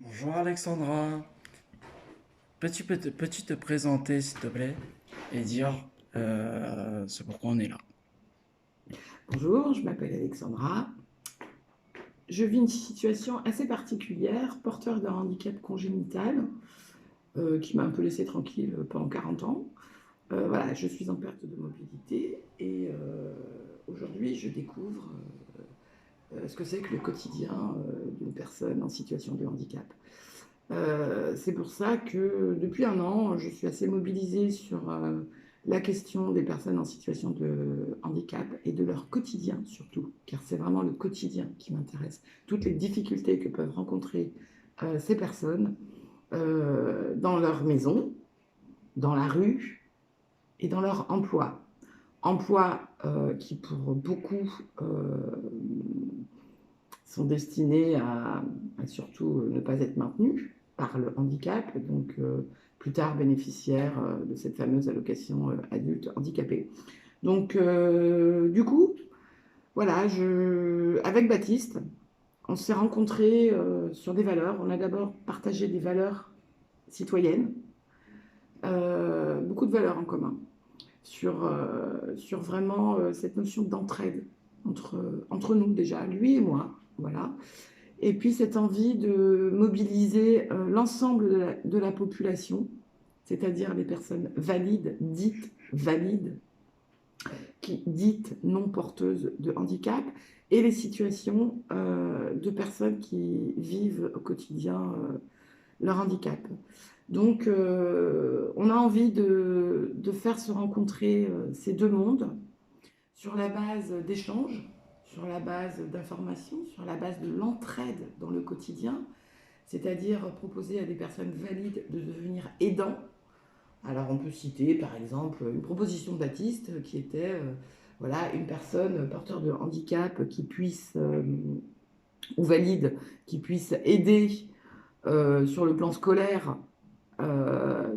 Bonjour Alexandra, peux-tu te présenter s'il te plaît et dire ce pourquoi on est là? Bonjour, je m'appelle Alexandra. Je vis une situation assez particulière, porteur d'un handicap congénital qui m'a un peu laissé tranquille pendant 40 ans. Voilà, je suis en perte de mobilité et aujourd'hui je découvre ce que c'est que le quotidien d'une personne en situation de handicap. C'est pour ça que depuis un an, je suis assez mobilisée sur la question des personnes en situation de handicap et de leur quotidien surtout, car c'est vraiment le quotidien qui m'intéresse. Toutes les difficultés que peuvent rencontrer ces personnes dans leur maison, dans la rue et dans leur emploi. Emploi qui pour beaucoup sont destinés à surtout ne pas être maintenus par le handicap, donc plus tard bénéficiaires de cette fameuse allocation adulte handicapé. Donc du coup, voilà, avec Baptiste, on s'est rencontrés sur des valeurs. On a d'abord partagé des valeurs citoyennes, beaucoup de valeurs en commun, sur vraiment cette notion d'entraide entre nous déjà, lui et moi. Voilà. Et puis cette envie de mobiliser l'ensemble de la population, c'est-à-dire les personnes valides, dites valides, qui, dites non porteuses de handicap, et les situations de personnes qui vivent au quotidien leur handicap. Donc on a envie de faire se rencontrer ces deux mondes sur la base d'échanges, sur la base d'informations, sur la base de l'entraide dans le quotidien, c'est-à-dire proposer à des personnes valides de devenir aidants. Alors on peut citer par exemple une proposition de Baptiste qui était voilà, une personne porteur de handicap qui puisse, ou valide, qui puisse aider sur le plan scolaire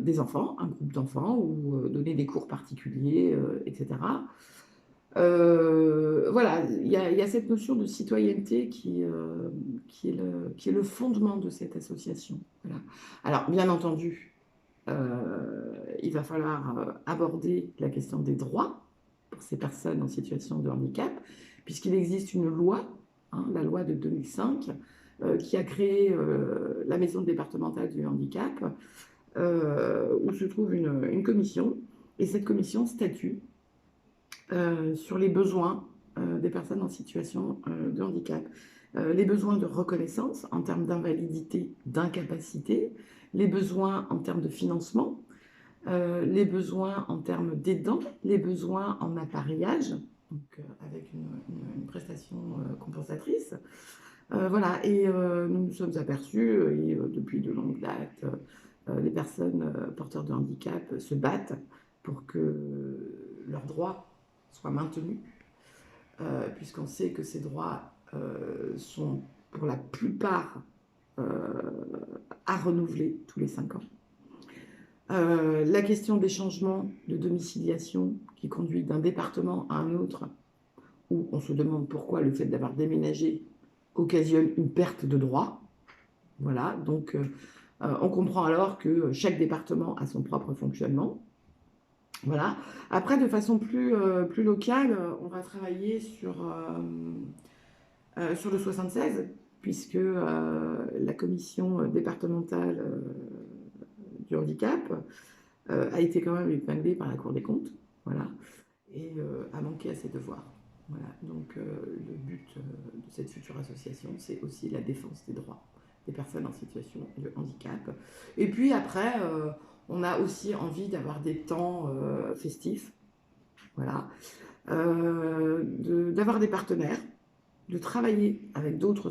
des enfants, un groupe d'enfants, ou donner des cours particuliers, etc. Voilà, il y a cette notion de citoyenneté qui est le fondement de cette association. Voilà. Alors, bien entendu, il va falloir aborder la question des droits pour ces personnes en situation de handicap, puisqu'il existe une loi, hein, la loi de 2005, qui a créé la maison départementale du handicap, où se trouve une commission, et cette commission statue sur les besoins des personnes en situation de handicap. Les besoins de reconnaissance en termes d'invalidité, d'incapacité, les besoins en termes de financement, les besoins en termes d'aidants, les besoins en appareillage, donc avec une prestation compensatrice. Voilà, et nous nous sommes aperçus, et depuis de longues dates, les personnes porteurs de handicap se battent pour que leurs droits soient maintenus, puisqu'on sait que ces droits sont pour la plupart euh, à renouveler tous les 5 ans. La question des changements de domiciliation qui conduit d'un département à un autre, où on se demande pourquoi le fait d'avoir déménagé occasionne une perte de droits. Voilà, donc on comprend alors que chaque département a son propre fonctionnement. Voilà. Après, de façon plus locale, on va travailler sur le 76, puisque la commission départementale du handicap a été quand même épinglée par la Cour des comptes, voilà, et a manqué à ses devoirs. Voilà. Donc le but de cette future association, c'est aussi la défense des droits des personnes en situation de handicap. Et puis après, on a aussi envie d'avoir des temps festifs, voilà, d'avoir des partenaires, de travailler avec d'autres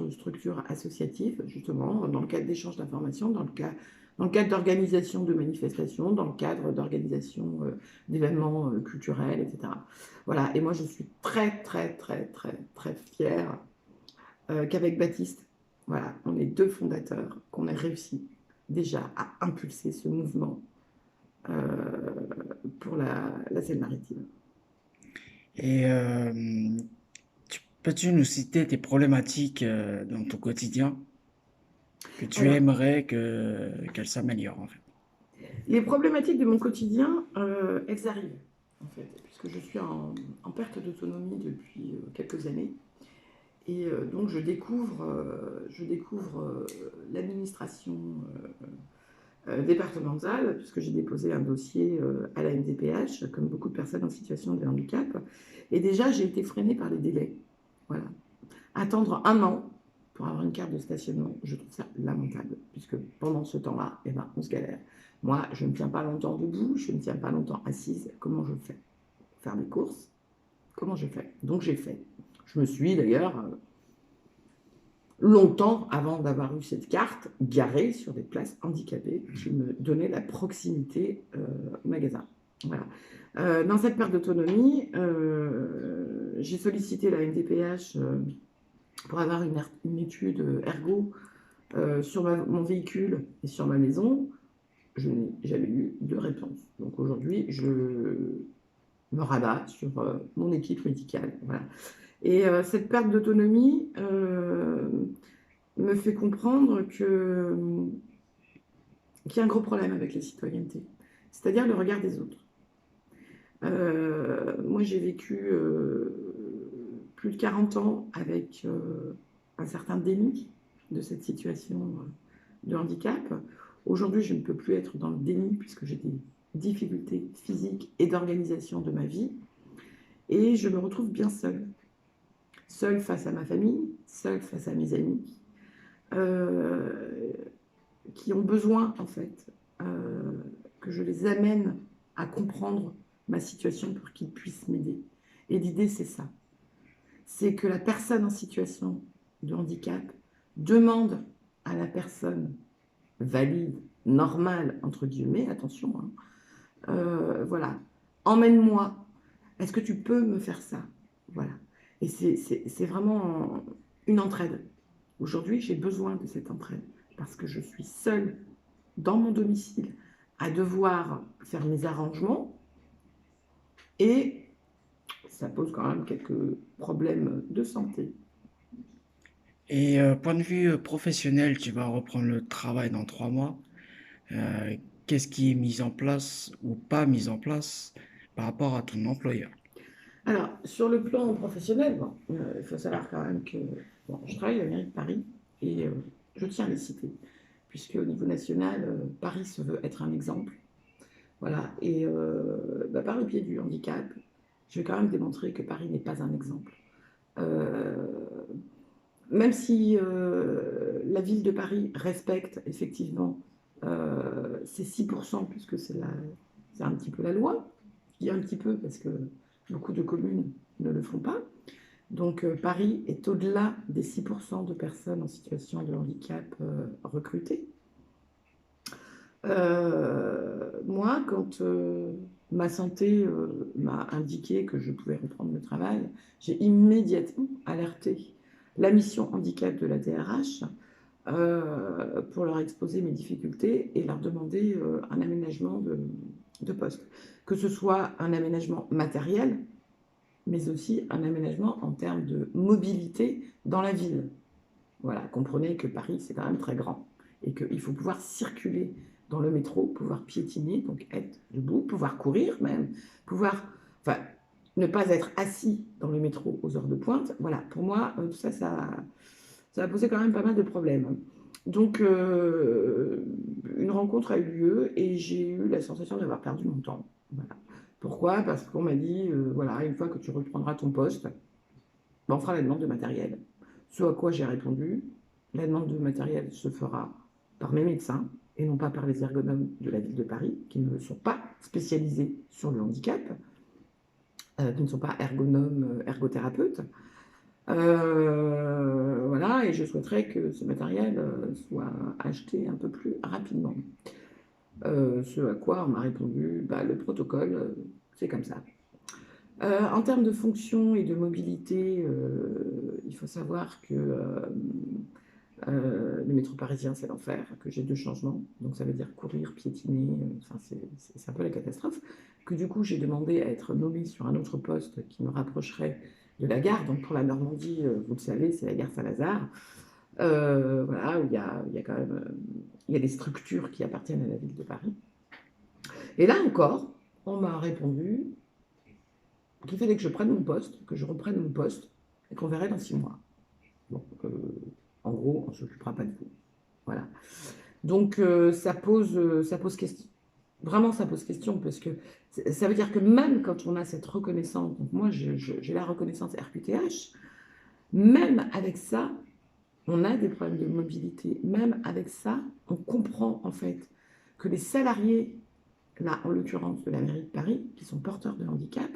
structures associatives, justement, dans le cadre d'échanges d'informations, dans le cadre d'organisation de manifestations, dans le cadre d'organisation d'événements culturels, etc. Voilà, et moi je suis très, très, très, très, très fière qu'avec Baptiste, voilà, on est deux fondateurs, qu'on ait réussi déjà à impulser ce mouvement euh, pour la Seine-Maritime. Et peux-tu nous citer tes problématiques dans ton quotidien? que tu Alors, aimerais qu'elle s'améliore, en fait. les problématiques de mon quotidien, elles arrivent, en fait, puisque je suis en perte d'autonomie depuis quelques années. Et donc, je découvre l'administration départementale, puisque j'ai déposé un dossier à la MDPH, comme beaucoup de personnes en situation de handicap. Et déjà, j'ai été freinée par les délais. Voilà. Attendre un an pour avoir une carte de stationnement, je trouve ça lamentable, puisque pendant ce temps-là, eh ben, on se galère. Moi, je ne tiens pas longtemps debout, je ne tiens pas longtemps assise. Comment je fais? Faire mes courses? Comment je fais? Donc j'ai fait. Je me suis d'ailleurs longtemps avant d'avoir eu cette carte, garée sur des places handicapées qui me donnaient la proximité au magasin. Voilà. Dans cette perte d'autonomie, j'ai sollicité la NDPH pour avoir une étude ergo sur mon véhicule et sur ma maison. Je n'ai jamais eu de réponse. Donc aujourd'hui, je me rabats sur mon équipe médicale. Voilà. Et cette perte d'autonomie me fait comprendre qu'il y a un gros problème avec la citoyenneté, c'est-à-dire le regard des autres. Moi, j'ai vécu plus de 40 ans avec un certain déni de cette situation de handicap. Aujourd'hui, je ne peux plus être dans le déni puisque j'ai des difficultés physiques et d'organisation de ma vie. Et je me retrouve bien seule. Seule face à ma famille, seule face à mes amis, euh, qui ont besoin, en fait, que je les amène à comprendre ma situation pour qu'ils puissent m'aider. Et l'idée, c'est ça. C'est que la personne en situation de handicap demande à la personne valide, normale, entre guillemets, attention, hein, voilà, emmène-moi, est-ce que tu peux me faire ça? Voilà. Et c'est vraiment une entraide. Aujourd'hui, j'ai besoin de cette entraide parce que je suis seule dans mon domicile à devoir faire mes arrangements et ça pose quand même quelques problèmes de santé. Et point de vue professionnel, tu vas reprendre le travail dans 3 mois. Euh, Qu'est-ce qui est mis en place ou pas mis en place par rapport à ton employeur? Alors, sur le plan professionnel, bon, il faut savoir quand même que bon, je travaille à la mairie de Paris et je tiens à les citer, puisque au niveau national, Paris se veut être un exemple. Voilà, et par le biais du handicap, je vais quand même démontrer que Paris n'est pas un exemple. Euh, Même si la ville de Paris respecte effectivement ces 6%, puisque c'est un petit peu la loi, je dis un petit peu parce que beaucoup de communes ne le font pas. Donc Paris est au-delà des 6% de personnes en situation de handicap recrutées. Moi, quand ma santé m'a indiqué que je pouvais reprendre le travail, j'ai immédiatement alerté la mission handicap de la DRH pour leur exposer mes difficultés et leur demander un aménagement de poste. Que ce soit un aménagement matériel, mais aussi un aménagement en termes de mobilité dans la ville. Voilà, comprenez que Paris, c'est quand même très grand et qu'il faut pouvoir circuler dans le métro, pouvoir piétiner, donc être debout, pouvoir courir même, pouvoir, enfin, ne pas être assis dans le métro aux heures de pointe. Voilà, pour moi, tout ça, ça a posé quand même pas mal de problèmes. Donc, une rencontre a eu lieu et j'ai eu la sensation d'avoir perdu mon temps. Voilà. Pourquoi? Parce qu'on m'a dit, voilà, une fois que tu reprendras ton poste, ben, on fera la demande de matériel. Ce à quoi j'ai répondu, la demande de matériel se fera par mes médecins et non pas par les ergonomes de la ville de Paris, qui ne sont pas spécialisés sur le handicap, qui ne sont pas ergonomes, ergothérapeutes. Voilà, et je souhaiterais que ce matériel soit acheté un peu plus rapidement. Ce à quoi on m'a répondu, bah, le protocole, c'est comme ça. En termes de fonction et de mobilité, il faut savoir que le métro parisien, c'est l'enfer, que j'ai deux changements, donc ça veut dire courir, piétiner, enfin, c'est un peu la catastrophe. Que du coup, j'ai demandé à être nommée sur un autre poste qui me rapprocherait de la gare. Donc pour la Normandie, vous le savez, c'est la gare Saint-Lazare. Voilà, où il y a quand même il y a des structures qui appartiennent à la ville de Paris. Et là encore, on m'a répondu qu'il fallait que je prenne mon poste, que je reprenne mon poste, et qu'on verrait dans 6 mois. Donc, en gros, on ne s'occupera pas de vous. Voilà. Donc, ça pose question. Vraiment, ça pose question, parce que ça veut dire que même quand on a cette reconnaissance, donc moi j'ai la reconnaissance RQTH, même avec ça, on a des problèmes de mobilité. Même avec ça, on comprend en fait que les salariés, là en l'occurrence de la mairie de Paris, qui sont porteurs de handicap,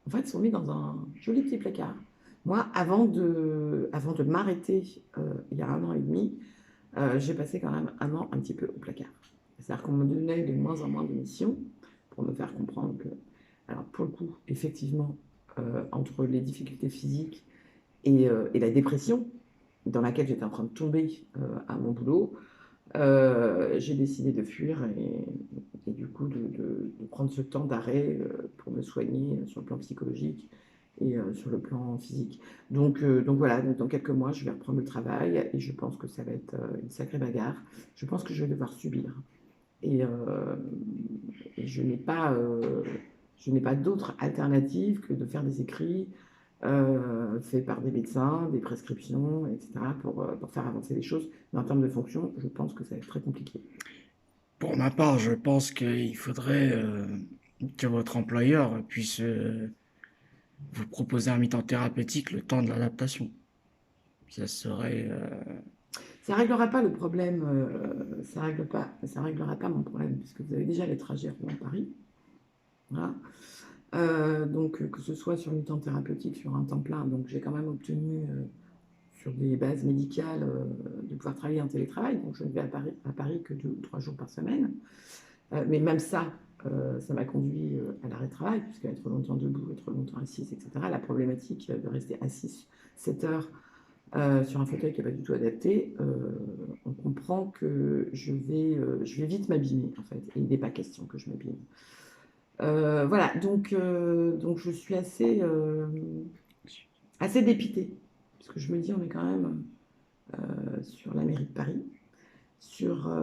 en fait sont mis dans un joli petit placard. Moi, avant de m'arrêter il y a 1 an et demi, j'ai passé quand même 1 an un petit peu au placard. C'est-à-dire qu'on me donnait de moins en moins de missions pour me faire comprendre que, alors pour le coup, effectivement, entre les difficultés physiques et la dépression dans laquelle j'étais en train de tomber à mon boulot, j'ai décidé de fuir et du coup de prendre ce temps d'arrêt pour me soigner sur le plan psychologique et sur le plan physique. Donc voilà, donc dans quelques mois, je vais reprendre le travail et je pense que ça va être une sacrée bagarre. Je pense que je vais devoir subir. Et, et je n'ai pas d'autre alternative que de faire des écrits faits par des médecins, des prescriptions, etc., pour faire avancer les choses. Mais en termes de fonction, je pense que ça va être très compliqué. Pour ma part, je pense qu'il faudrait que votre employeur puisse vous proposer un mi-temps thérapeutique le temps de l'adaptation. Ça serait... Ça ne réglera pas le problème, ça réglera pas mon problème, puisque vous avez déjà les trajets Rouen-Paris. Voilà. Donc, que ce soit sur une temps thérapeutique, sur un temps plein, donc j'ai quand même obtenu sur des bases médicales de pouvoir travailler en télétravail. Donc, je ne vais à Paris que 2 ou 3 jours par semaine. Mais même ça, ça m'a conduit à l'arrêt de travail, puisque être longtemps debout, être longtemps assise, etc., la problématique de rester assis 7 heures sur un fauteuil qui n'est pas du tout adapté, on comprend que je vais vite m'abîmer, en fait. Et il n'est pas question que je m'abîme. Voilà, donc je suis assez dépitée, parce que je me dis, on est quand même sur la mairie de Paris, sur,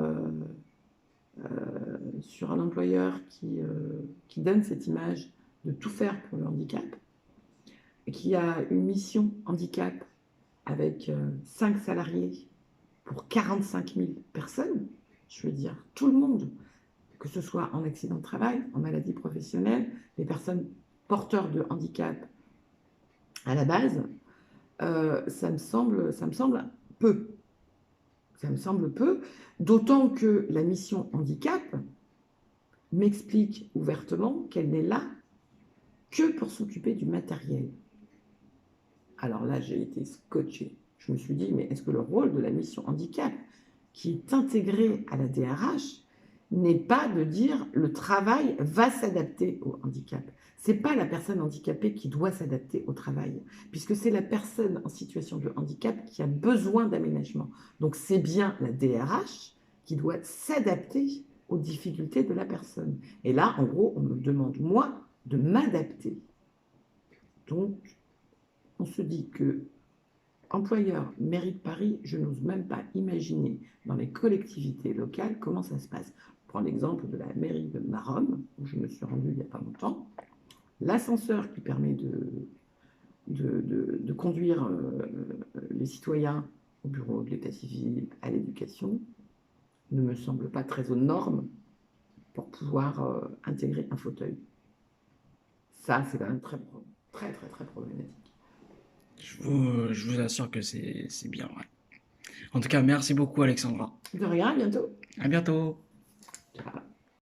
sur un employeur qui donne cette image de tout faire pour le handicap, et qui a une mission handicap avec 5 salariés pour 45 000 personnes. Je veux dire, tout le monde, que ce soit en accident de travail, en maladie professionnelle, les personnes porteurs de handicap à la base, ça me semble peu. Ça me semble peu, d'autant que la mission handicap m'explique ouvertement qu'elle n'est là que pour s'occuper du matériel. Alors là, j'ai été scotché. Je me suis dit, mais est-ce que le rôle de la mission handicap, qui est intégrée à la DRH, n'est pas de dire le travail va s'adapter au handicap? Ce n'est pas la personne handicapée qui doit s'adapter au travail, puisque c'est la personne en situation de handicap qui a besoin d'aménagement. Donc c'est bien la DRH qui doit s'adapter aux difficultés de la personne. Et là, en gros, on me demande, moi, de m'adapter. Donc, on se dit que employeur, mairie de Paris, je n'ose même pas imaginer dans les collectivités locales comment ça se passe. Je prends l'exemple de la mairie de Maromme, où je me suis rendue il n'y a pas longtemps. L'ascenseur qui permet de conduire les citoyens au bureau de l'état civil, à l'éducation, ne me semble pas très aux normes pour pouvoir intégrer un fauteuil. Ça, c'est quand même très, très, très, très problématique. je vous assure que c'est bien vrai. En tout cas, merci beaucoup Alexandra. De rien, à bientôt. À bientôt.